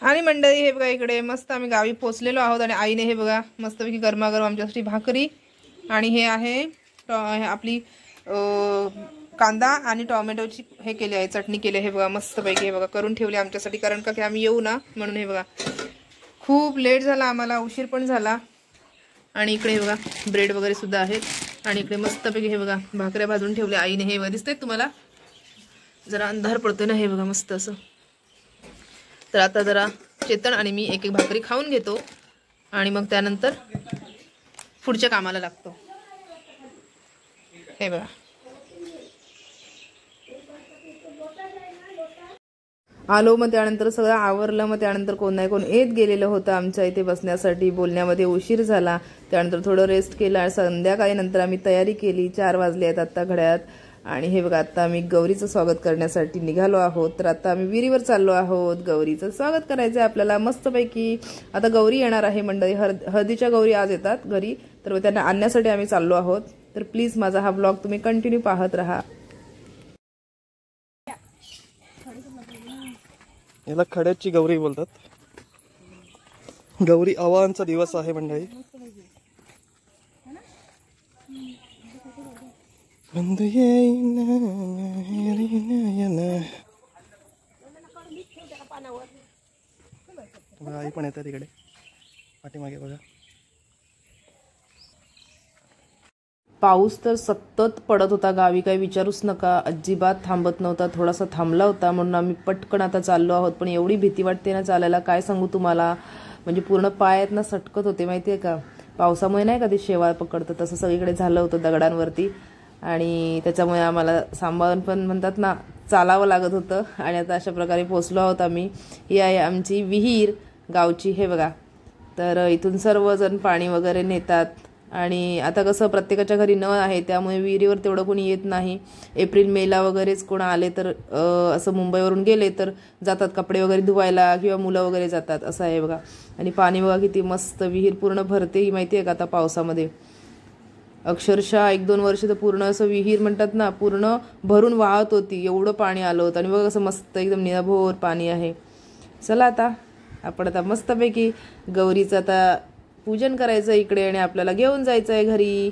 आणि मंडळी हे बघा इकडे मस्त आम्ही गावी पोचलेलो आहोत आणि आईने हे बघा मस्तपैकी गरमागरम आमच्यासाठी भाकरी आणि हे आहे आपली कांदा आणि टोमॅटोची हे केली आहे, चटणी केली आहे. हे बघा मस्तपैकी हे बघा करून ठेवली आमच्यासाठी, कारण का की आम्ही येऊ ना म्हणून. हे बघा खूप लेट झाला आम्हाला, उशीर पण झाला. आणि इकडे हे बघा ब्रेड वगैरे सुद्धा आहेत आणि इकडे मस्तपैकी हे बघा भाकऱ्या भाजून ठेवल्या आईने. हे बघा दिसतंय तुम्हाला, जरा अंधार पडतोय ना. हे बघा मस्त असं. तर आता जरा चेतन आणि मी एक एक भाकरी खाऊन घेतो आणि मग त्यानंतर पुढच्या कामाला लागतो. हे बघा आलो, मग त्यानंतर सगळं आवरलं. मग त्यानंतर कोण नाही कोण येत गेलेलं होतं आमच्या इथे बसण्यासाठी. बोलण्यामध्ये उशीर झाला. त्यानंतर थोडं रेस्ट केला. संध्याकाळी नंतर आम्ही तयारी केली. 4 वाजले आहेत आत्ता घड्याळात. आणि हे बघा आता आम्ही गौरीचं स्वागत करण्यासाठी निघालो आहोत. तर आता आम्ही विहिरीवर चाललो आहोत. गौरीचं स्वागत करायचं आहे आपल्याला मस्तपैकी. आता गौरी येणार आहे मंडळी. हळदीच्या गौरी आज येतात घरी, तर त्यांना आणण्यासाठी आम्ही चाललो आहोत. तर प्लीज माझा हा ब्लॉग तुम्ही कंटिन्यू पाहत राहा. याला खड्याची गौरी बोलतात. गौरी आवाहनचा दिवस आहे मंडळी. आई पण येतात तिकडे पाठीमागे बघा. पाऊस तर सतत पडत होता गावी, काही विचारूच नका. अजिबात थांबत नव्हता. थोडासा थांबला होता म्हणून आम्ही पटकन आता चाललो आहोत. पण एवढी भीती वाटते ना चालायला, काय सांगू तुम्हाला. म्हणजे पूर्ण पायात ना सटकत होते माहिती आहे का. पावसामुळे नाही का ते शेवाळ पकडतं तसं सगळीकडे झालं होतं दगडांवरती. आणि त्याच्यामुळे आम्हाला सांभाळून पण म्हणतात ना चालावं लागत होतं. आणि आता अशा प्रकारे पोचलो आहोत आम्ही. ही आहे आमची विहीर गावची. हे बघा, तर इथून सर्वजण पाणी वगैरे नेतात. आणि आता कसं प्रत्येकाच्या घरी नळ आहे, त्यामुळे विहिरीवर तेवढं कोणी येत नाही. एप्रिल मेला वगैरेच कोण आले तर असं मुंबईवरून गेले तर जातात कपडे वगैरे धुवायला, किंवा मुलं वगैरे जातात असं आहे बघा. आणि पाणी बघा किती मस्त विहीर पूर्ण भरते ही माहिती आहे का आता पावसामध्ये. अक्षरशः 1-2 वर्ष तर पूर्ण असं विहीर म्हणतात ना पूर्ण भरून वाहत होती, एवढं पाणी आलं होतं. आणि बघा असं मस्त एकदम निराभोर पाणी आहे. चला आता आपण आता मस्तपैकी गौरीचं आता पूजन करायचं इकडे आणि आपल्याला घेऊन जायचं आहे घरी.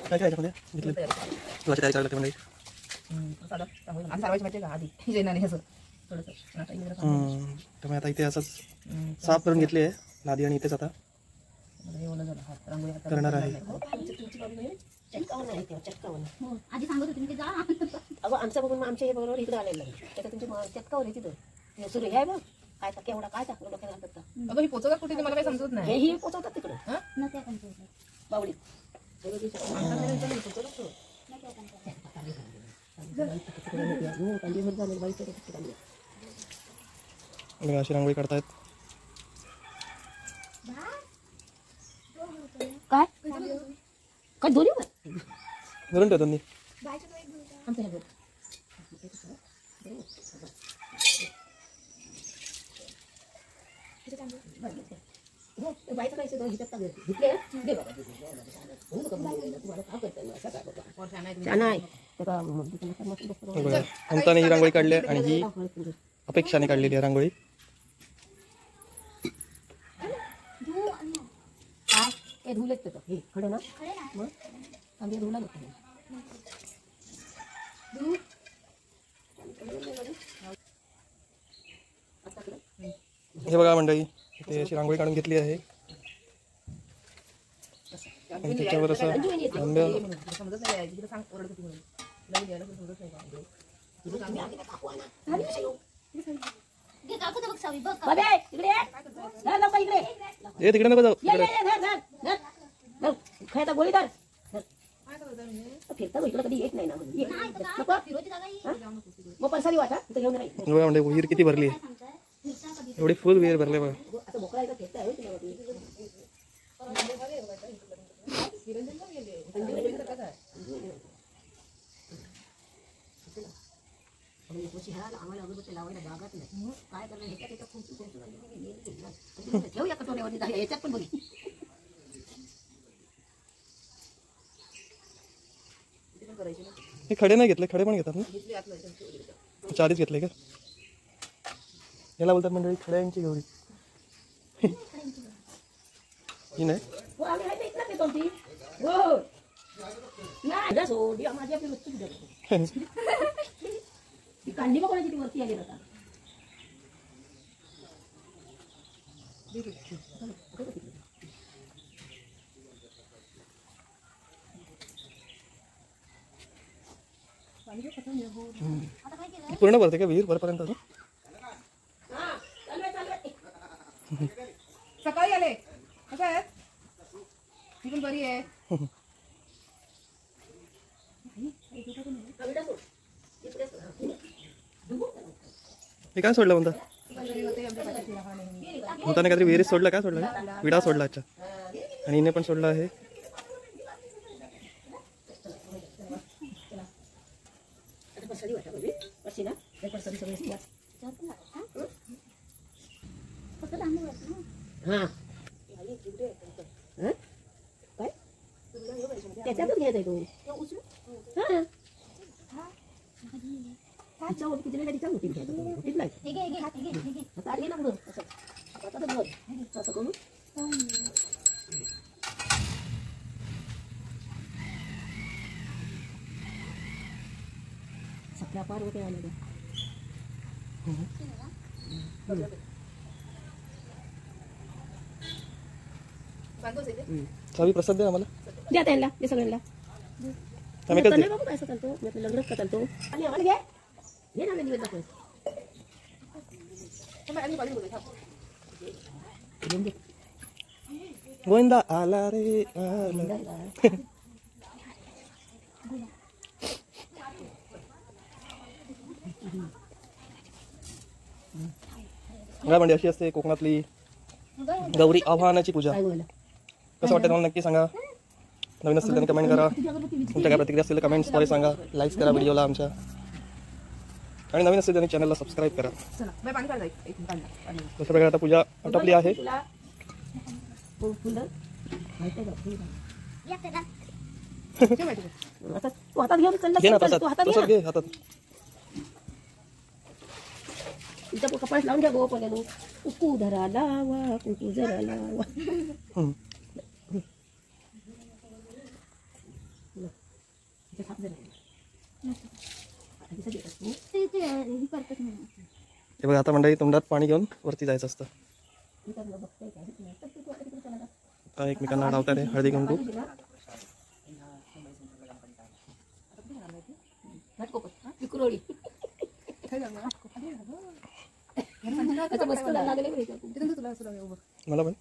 काय काय घेतलं तयारी करायला लागते तर आता इथे असंच साफ करून घेतली आहे लादी आणि इथेच आता करणार आहे. आधी सांगत होती जा अगं आमचं बघून आमच्या हे बरोबर इकडे आलेलं आहे. त्याचा तुमची चटकावर आहे तिथं सुरू आहे बघ. काय केवढा काय टाकलं डोक्यात घालतात का. अगं ही पोचवतात कुठे मला काही समजत नाही. हे पोचवतात तिकडे बावडीत. अशी रांगोळी काढतायत. काय काय दोन्ही घरून ठेवतो मी. अंताने ही रांगोळी काढली आणि ही अपेक्षाने काढलेली आहे रांगोळी. खडे ना मग धुला हे बघा मंडळी इथे अशी रांगोळी काढून घेतली आहे. त्याच्यावर असं ये तिकडे नको जाऊ. खायचा गोळीदार फिरता इकडे कधी येत नाही ना. मग परसाली वाटा तिथे घेऊन राहील. बघा म्हणजे विहीर किती भरली आहे. एवढी फुल विहीर भरले बघा. वर्षी ह्याला आम्हाला अगरबत्ती लावायला जागाच नाही. काय करणार ह्याच्यात खूप ठेवूया कटोऱ्यावरती झाल्या याच्यात पण बघी हे खडे नाही घेतले, खडे पण घेतात ना, चाळीस घेतले का? याला बोलतात मंडळी खड्यांची गौरी. ही नाही कांडी बघ कोणाची ती वरती आली आता. पूर्ण भरते का विहीर वरपर्यंत? सकाळी आले कसं आहे ती पण बरी आहे. हे काय सोडलं म्हणता? म्हणताना काहीतरी विहिरीत सोडलं, काय सोडलं? विडा सोडला. अच्छा. आणि हिने पण सोडलं आहे. त्याच्यातच घ्यायचा तो किती तिच्या होती ना पुढं असं करू. सगळ्या पार होते आले चावी प्रसाद द्या आम्हाला. द्या त्यांना ते सगळ्यांना. आम्ही काय बघू काय चालतो लग्नच का चालतो. आणि आम्हाला घे घे ना निवेद दाखव. गोविंदा आला रे आला. काय म्हणजे अशी असते कोकणातली गौरी आव्हानाची पूजा. कसं वाटतं मला नक्की सांगा. नवीन असतील त्यांनी कमेंट करा. तुमच्या काय प्रतिक्रिया असतील कमेंट्सद्वारे सांगा. लाईक्स करा व्हिडिओला आमच्या. आणि नवीन असतील त्यांनी चॅनलला सबस्क्राईब करा. तशा प्रकारे आता पूजा आटोपली आहे. घे ना प्रसाद, प्रसाद घे हातात. तिच्या कपाळात लावून घ्या गो. पण कुकू धरा लावा कुकू जरा लावा. हे बघा आता मंडळी तोंडात पाणी घेऊन वरती जायचं असतं. आता एकमेकांना डावतात हळदी कुंकू. मला पण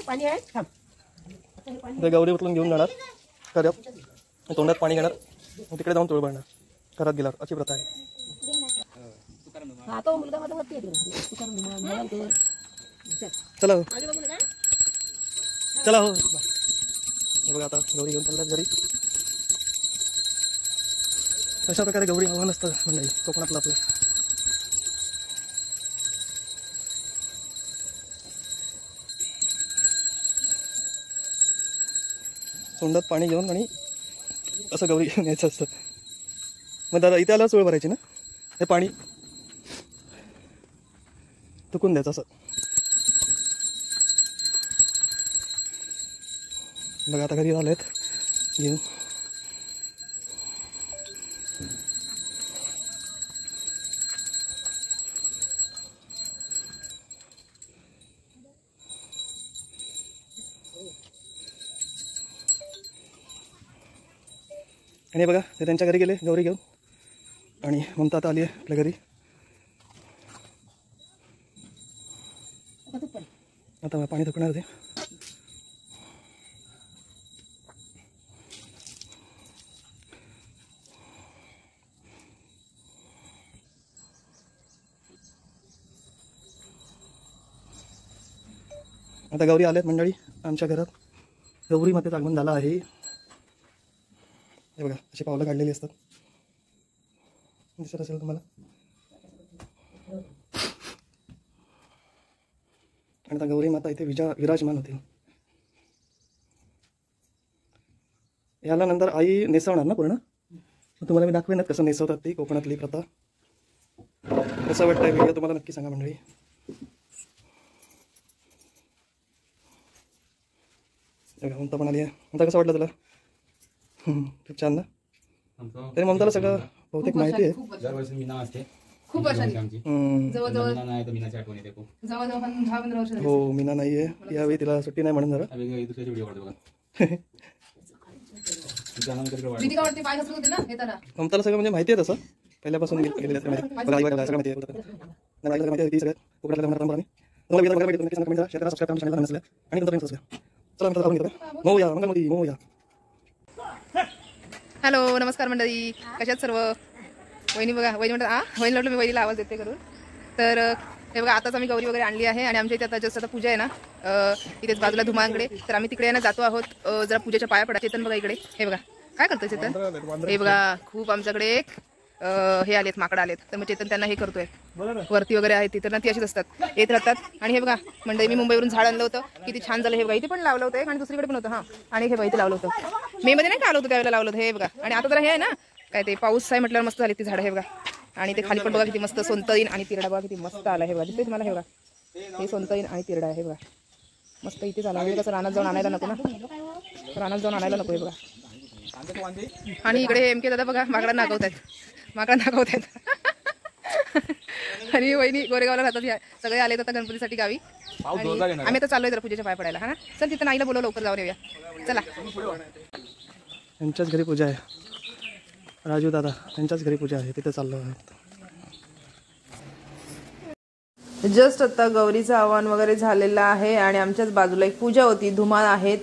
पाणी आहे. गौरी उचलून घेऊन जाणार करत तोंडात पाणी घेणार तिकडे जाऊन तोळ भरणार करत गेल्यावर. अशी प्रथा आहे. चला हो चला हो. हे बघा आता गौरी घेऊन चालल्यात घरी. अशा प्रकारे गौरी आव्हान असतं मंडळी कोकणातलं आपलं. तोंडात पाणी घेऊन आणि असं गौरी घेऊन यायचं असतं. मग दादा इथे आल्यावर चोळ भरायची ना. हे पाणी तुकून द्यायचं असं. बघा आता घरी आलेत घेऊन. आणि बघा ते त्यांच्या घरी गेले गौरी घेऊन. आणि ममता आता आली आहे आपल्या घरी. आता पाणी थकणार ते. आता गौरी आल्यात मंडळी आमच्या घरात. गौरीमध्ये आगमन झालं आहे. हे बघा अशी पावलं काढलेली असतात, दिसत असेल तुम्हाला. आणि आता गौरी माता इथे विराजमान होतील. याला नंतर आई नेसवणार ना पूर्ण, तुम्हाला मी दाखवेनच कसं नेसवतात ती कोकणातली प्रथा. कसं वाटतंय व्हिडिओ तुम्हाला नक्की सांगा मंडळी. ममता पण आली आहे. ममता कसं वाटलं तुला? खूप छान ना. तरी ममताला सगळं बहुतेक माहिती आहे. हो मीना नाहीये यावेळी, तिला सुट्टी नाही म्हणून जरा. ममताला सगळं म्हणजे माहिती आहे तसं पहिल्यापासून गेलेलं सगळं माहिती आहे. हॅलो नमस्कार मंडळी, कशात सर्व. वहिनी बघा, वहिनी म्हणतात वहिनी म्हटलं मी वहिनीला आवाज देते करून. तर हे बघा आताच आम्ही गौरी वगैरे आणली आहे आणि आमच्या इथे आता जस्ट आता पूजा आहे ना इथेच बाजूला धुमांकडे. तर आम्ही तिकडे ना जातो आहोत जरा पूजेच्या पाया पडा. चेतन बघा इकडे, हे बघा काय करतोय चेतन. हे बघा खूप आमच्याकडे हे आलेत माकडं आलेत, तर मग चेतन त्यांना हे करतोय. वरती वगैरे आहेत तिथं ना, ती अशीच असतात येत राहतात. आणि हे बघा मंडळी, मी मुंबईवरून झाड आणलं होतं, किती छान झालं. हे बघा इथे पण लावलं होतं आणि दुसरीकडे पण होतं. हां आणि हे बघा इथे लावलं होतं, मे मध्ये नाही का आलं होतं त्यावेळेला लावलं होतं. हे बघा आणि आता जरा हे आहे ना काय ते पाऊस आहे म्हटल्यावर मस्त झाली ती झाडं. हे बघा आणि ते खाली पण बघा किती मस्त सोनतईन आणि तिरडा बघा किती मस्त आला. हे बघा दिसते तुम्हाला. हे बघा हे सोनतईन आणि तिरडा आहे. हे बघा मस्त इथे झाला. म्हणजे कसं रानात जाऊन आणायला नको ना, रानात जाऊन आणायला नको. हे बघा आणि इकडे एम के दादा बघा माकडा नागवत आहेत. आणि वहिनी गोरेगावला राहतात, सगळे आले आता गणपतीसाठी गावी. आम्ही आता चाललोय जरा पूजेच्या पाया पडायला. हा ना चल तिथं नाईला बोलव, लवकर जाऊन येऊया चला. यांच्याच घरी पूजा आहे, राजू दादा यांच्याच घरी पूजा आहे, तिथे चाललो आहे. जस्ट आता गौरीचं आवाहन वगैरे झालेलं आहे आणि आमच्याच बाजूला एक पूजा होती, धुमाळ आहेत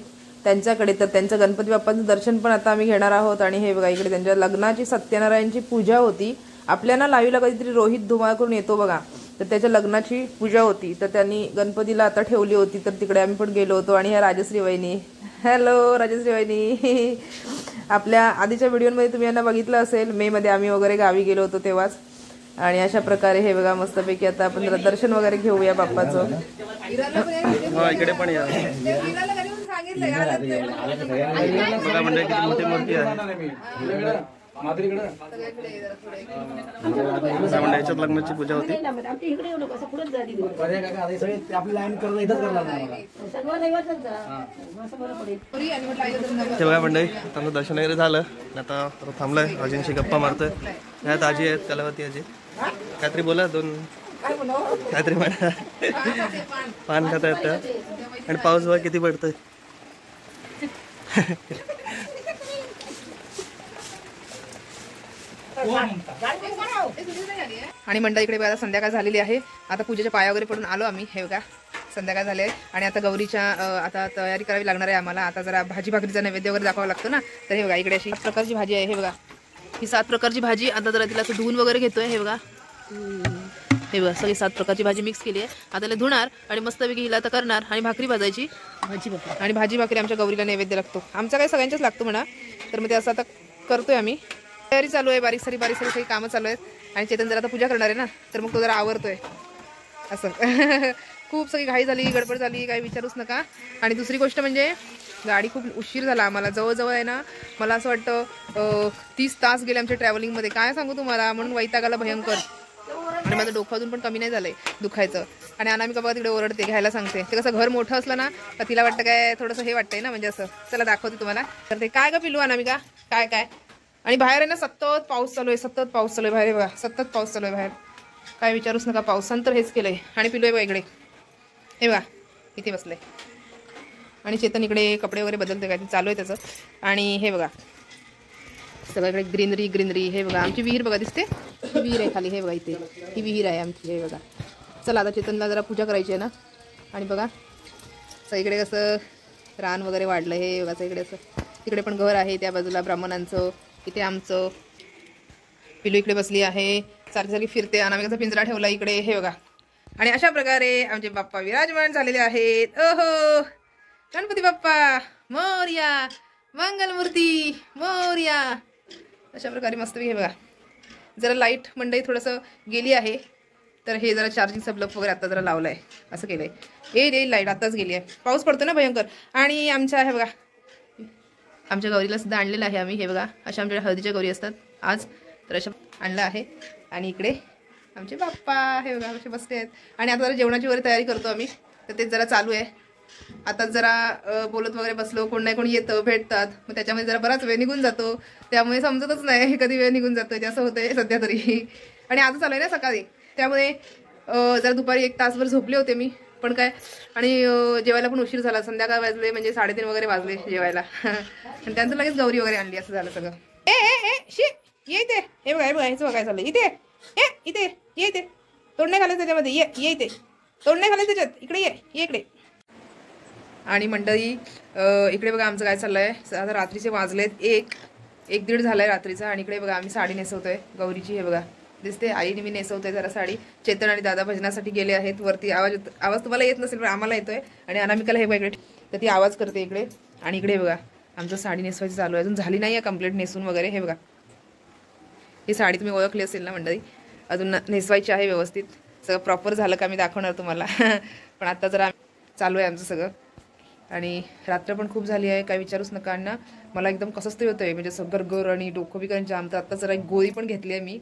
त्यांच्याकडे. तर त्यांचं गणपती बाप्पांचं दर्शन पण आता आम्ही घेणार आहोत. आणि हे बघा इकडे त्यांच्या लग्नाची सत्यनारायणची पूजा होती. आपल्याला लाईव्हला कधीतरी रोहित धुमाळ करून येतो बघा, तर त्याच्या लग्नाची पूजा होती. तर त्यांनी गणपतीला आता ठेवली होती, तर तिकडे आम्ही पण गेलो होतो. आणि ह्या राजश्री वहिनी, हॅलो राजश्री वहिनी. आपल्या आधीच्या व्हिडिओमध्ये तुम्ही यांना बघितलं असेल, मे मध्ये आम्ही वगैरे गावी गेलो होतो तेव्हाच. आणि अशा प्रकारे हे बघा मस्तपैकी आता आपण जरा दर्शन वगैरे घेऊया बाप्पाचं. इकडे पण या बघा म्हणजे किती मोठी मूर्ती आहे. याच्यात लग्नाची पूजा होती. ते बघा मंडळी त्यांचं दर्शन वगैरे झालं, आता थांबलंय. आजींशी गप्पा मारतोय. ह्यात आजी आहेत, कलावती आजी. काहीतरी बोला, दोन काहीतरी म्हणा. पान खाता येतं. आणि पाऊस बघा किती पडतोय. आणि मंडळी इकडे बघा संध्याकाळ झालेली आहे. आता पूजेच्या पाया वगैरे पडून आलो आम्ही. हे बघा संध्याकाळ झाले आणि आता गौरीच्या आता तयारी करावी लागणार आहे आम्हाला. आता जरा भाजी भाकरीचा नैवेद्य वगैरे दाखवावा लागतो ना. तर हे बघा इकडे अशी 7 प्रकारची भाजी आहे. हे बघा ही 7 प्रकारची भाजी. आता जरा तिला असं धुवून वगैरे घेतोय. हे बघा हे बघा सगळी 7 प्रकारची भाजी मिक्स केली आहे. आता तिला धुणार आणि मस्तपैकी हिला आता करणार आणि भाकरी भाजायची. आणि भाजी भाकरी आमच्या गौरीला नैवेद्य लागतो. आमचा काही सगळ्यांच्याच लागतो म्हणा. तर मग ते असं आता करतोय आम्ही. तयारी चालू आहे, बारीक सारी सगळी कामं चालू आहेत. आणि चेतन जर आता पूजा करणार आहे ना, तर मग तो जरा आवरतोय असं. खूप सगळी घाई झाली, गडबड झाली, काही विचारूच नका. आणि दुसरी गोष्ट म्हणजे गाडी खूप उशीर झाला आम्हाला. जवळजवळ आहे ना, मला असं वाटतं 30 तास गेले आमच्या ट्रॅव्हलिंगमध्ये. काय सांगू तुम्हाला, म्हणून वैताग आला भयंकर. आणि माझं डोकं अजून पण कमी नाही झालंय दुखायचं. आणि अनामिका बघा तिकडे ओरडते, घ्यायला सांगते. ते कसं घर मोठं असलं ना तर तिला वाटतं काय थोडंसं हे वाटतंय ना, म्हणजे असं. चला दाखवते तुम्हाला. तर ते काय का पिलू अनामिका, काय काय. आणि बाहेर आहे ना सतत पाऊस चालू आहे, सतत पाऊस चालू आहे बाहेर. बघा सतत पाऊस चालू आहे बाहेर, काय विचारूच नका. पावसानं तर हेच केलंय. आणि पिलू आहे बघा इकडे, हे बघा इथे बसलंय. आणि चेतन इकडे कपडे वगैरे बदलते, काय चालू आहे त्याचं. आणि हे बघा सगळीकडे ग्रीनरी. हे बघा आमची विहीर बघा दिसते, ही विहीर आहे खाली. हे बघा इथे ही विहीर आहे आमची. हे बघा चला आता चेतनला जरा पूजा करायची आहे ना. आणि बघा सगळीकडे कसं रान वगैरे वाढलं. हे बघा सगळीकडे असं. तिकडे पण घर आहे त्या बाजूला ब्राह्मणांचं, इथे आमचं. पिलू इकडे बसली आहे, सारखी फिरते. अनामिकाचा पिंजरा ठेवला इकडे. हे बघा. आणि अशा प्रकारे आमचे बाप्पा विराजमान झालेले आहेत. ओहो गणपती बाप्पा मोरया. मंगलमूर्ती मोरया. अशा प्रकारे मस्त हे बघा. जरा लाईट मंडई थोडंसं गेली आहे, तर हे जरा चार्जिंगचा बल्ब वगैरे आता जरा लावला आहे, असं केलं आहे. येईल लाईट आताच गेली आहे, पाऊस पडतो ना भयंकर. आणि आमच्या हे बघा, आमच्या गौरीला सुद्धा आणलेलं आहे आम्ही. हे बघा, अशा आमच्या हळदीच्या गौरी असतात आज, तर अशा आणलं आहे. आणि इकडे आमचे बाप्पा हे बघा असे बसले आहेत. आणि आता जरा जेवणाची वगैरे तयारी करतो आम्ही, तर तेच जरा चालू आहे. आता जरा बोलत वगैरे बसलो, कोण नाही कोण येतं, भेटतात, मग त्याच्यामध्ये जरा बराच वेळ निघून जातो. त्यामुळे समजतच नाही कधी वेळ निघून जातोय, ते असं होतंय सध्या तरी. आणि आज चालू आहे ना सकाळी, त्यामुळे जरा दुपारी 1 तासभर झोपले होते मी पण काय. आणि जेवायला पण उशीर झाला, संध्याकाळ वाजले म्हणजे 3:30 वगैरे वाजले जेवायला. आणि त्यांचं लगेच गौरी वगैरे आणली, असं झालं सगळं. शी ये इथे, हे बघा हे बघा, हेच बघाय चाललंय. इथे इथे ये, इथे तोंड नाही घालायचं त्याच्यामध्ये, ये इथे तोंड नाही घालायचं त्याच्यात, इकडे ये इकडे. आणि मंडळी इकडे बघा आमचं काय चाललंय. आता रात्रीचे वाजलेत 1-1:30 झालाय रात्रीचा. आणि इकडे बघा आम्ही साडी नेसवतोय गौरीची. हे बघा दिसते, आईने मी नेसवतोय जरा साडी. चेतन आणि दादा भजनासाठी गेले आहेत वरती. आवाज तुम्हाला येत नसेल पण आम्हाला येतोय. आणि अनामिकाला हे बघा इकडे, तर ती आवाज करते इकडे. आणि इकडे बघा आमचं साडी नेसवायची चालू आहे, अजून झाली नाही आहे कंप्लीट नेसून वगैरे. हे बघा ही साडी तुम्ही ओळखली असेल ना मंडळी, अजून नेसवायची आहे व्यवस्थित. सगळं प्रॉपर झालं का मी दाखवणार तुम्हाला. पण आता जरा चालू आहे आमचं सगळं. आणि रात्र पण खूप झाली आहे, काय विचारूच नका. ना मला एकदम कसंच तरी होतंय, म्हणजे सगळं गर आणि डोकं बी कारण जाम. तर आता जरा एक गोळी पण घेतली आहे मी.